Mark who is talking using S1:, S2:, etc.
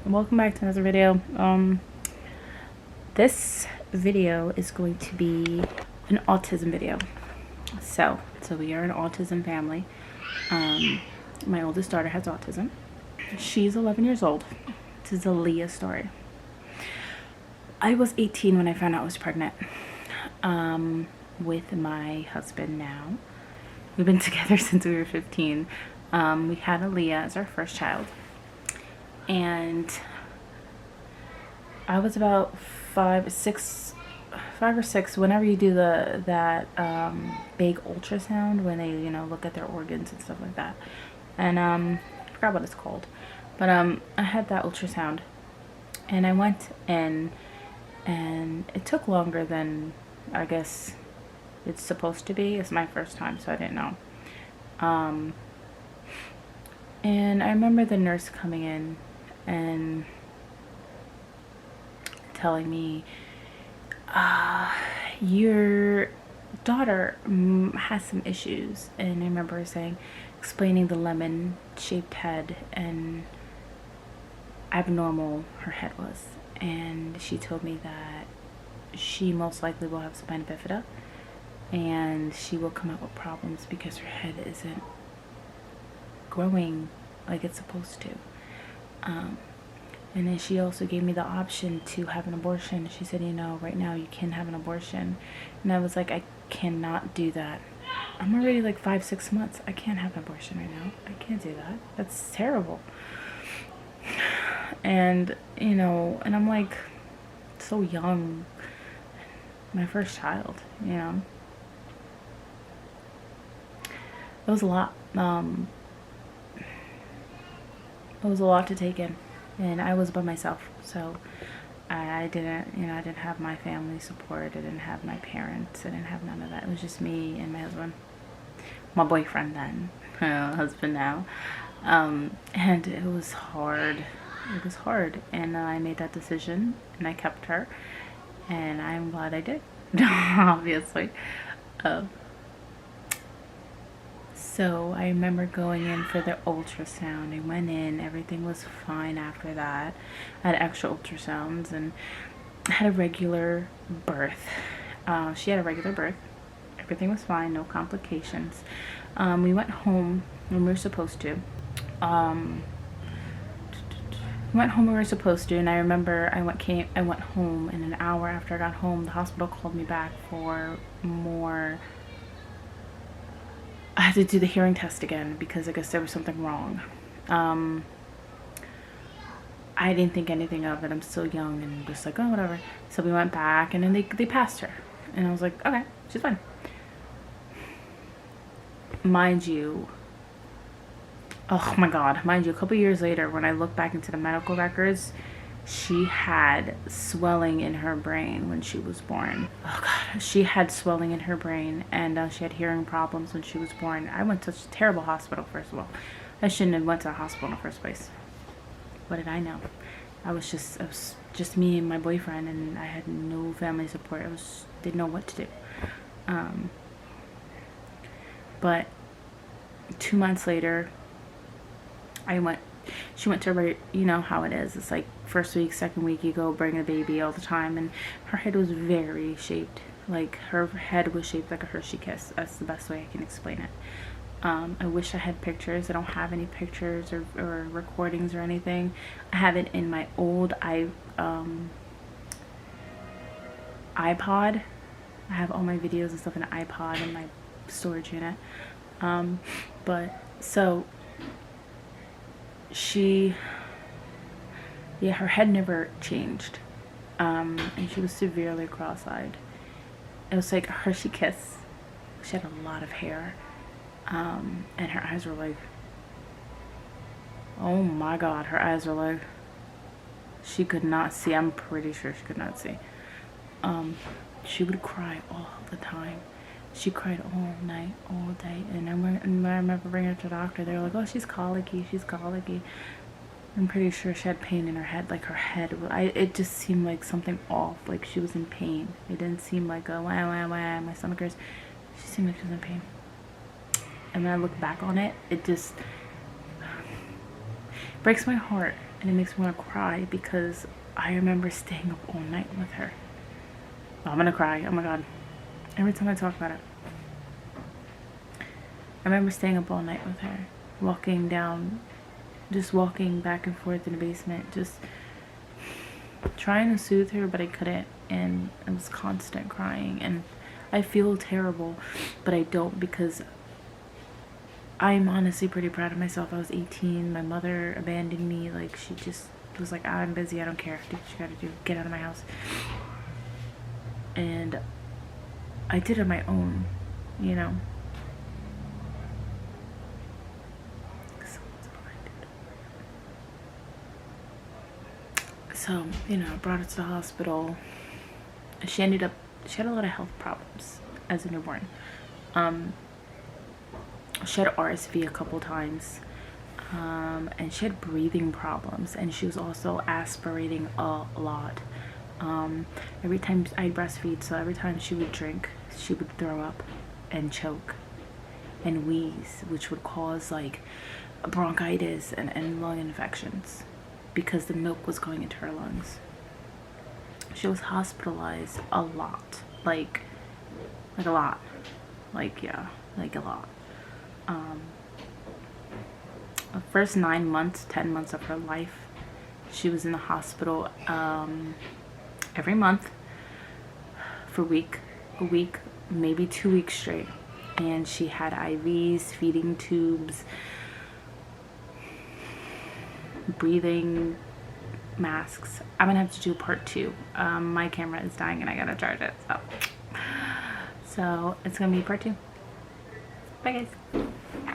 S1: Welcome back to another video. This video is going to be an autism video. So we are an autism family. My oldest daughter has autism. She's 11 years old. This is a Leah story. I was 18 when I found out I was pregnant with my husband now. We've been together since we were 15. We had a Leah as our first child. And I was about five or six whenever you do that big ultrasound when they look at their organs and stuff like that. And I forgot what it's called, but I had that ultrasound and I went in, and it took longer than I guess it's supposed to be. It's my first time, so I didn't know. And I remember the nurse coming in and telling me, your daughter has some issues. And I remember explaining the lemon shaped head and abnormal her head was. And she told me that she most likely will have spina bifida and she will come out with problems because her head isn't growing like it's supposed to. And then she also gave me the option to have an abortion. She said, right now you can have an abortion. And I was like, I cannot do that. I'm already like 5-6 months. I can't have an abortion right now. I can't do that. That's terrible. And, and I'm like so young. My first child, It was a lot. It was a lot to take in. And I was by myself, so I didn't have my family support. I didn't have my parents. I didn't have none of that. It was just me and my husband, my boyfriend then, husband now. And it was hard. It was hard, and I made that decision, and I kept her, and I'm glad I did. Obviously. So I remember going in for the ultrasound. I went in, everything was fine after that. I had extra ultrasounds and I had a regular birth. She had a regular birth. Everything was fine, no complications. We went home when we were supposed to. We went home when we were supposed to, and I remember I went home, and an hour after I got home, the hospital called me back for more. I had to do the hearing test again because I guess there was something wrong. I didn't think anything of it. I'm still young and just like, oh, whatever. So we went back, and then they passed her. And I was like, okay, she's fine. Mind you, oh my God, mind you, a couple years later, when I look back into the medical records, she had swelling in her brain when she was born. Oh God, she had swelling in her brain, and she had hearing problems when she was born. I went to a terrible hospital, first of all. I shouldn't have went to a hospital in the first place. What did I know? It was just me and my boyfriend, and I had no family support. Didn't know what to do. But 2 months later, she went to her, how it is. It's like first week, second week, you go bring a baby all the time. And her head was very shaped. Like her head was shaped like a Hershey kiss. That's the best way I can explain it. I wish I had pictures. I don't have any pictures or recordings or anything. I have it in my old iPod. I have all my videos and stuff in an iPod in my storage unit. But so her head never changed, and she was severely cross-eyed. It was like a Hershey kiss. She had a lot of hair, and her eyes were like, oh my God, her eyes were like, she could not see. I'm pretty sure she could not see. She would cry all the time. She cried all night, all day. And I remember bringing her to the doctor. They were like, oh, she's colicky. I'm pretty sure she had pain in her head. Like her head, it just seemed like something off. Like she was in pain. It didn't seem like a wah, my stomach hurts. She seemed like she was in pain. And when I look back on it, it just, breaks my heart, and it makes me want to cry because I remember staying up all night with her. Oh, I'm gonna cry. Oh my god. Every time I talk about it. I remember staying up all night with her, walking back and forth in the basement, just trying to soothe her, but I couldn't, and it was constant crying, and I feel terrible, but I don't, because I'm honestly pretty proud of myself. I was 18, my mother abandoned me, like, she just was like, I'm busy, I don't care, do what you gotta do, get out of my house. And I did it on my own, you know. So, you know, I brought her to the hospital. She had a lot of health problems as a newborn. She had RSV a couple times, and she had breathing problems, and she was also aspirating a lot. Every time I'd breastfeed, so every time she would drink, she would throw up and choke and wheeze, which would cause like bronchitis and lung infections because the milk was going into her lungs. She was hospitalized a lot, like a lot, like a lot. The first 9 months, 10 months of her life, she was in the hospital every month for a week, maybe 2 weeks straight, and she had IVs, feeding tubes, breathing masks. I'm gonna have to do part 2. My camera is dying and I gotta charge it, so it's gonna be part 2. Bye guys.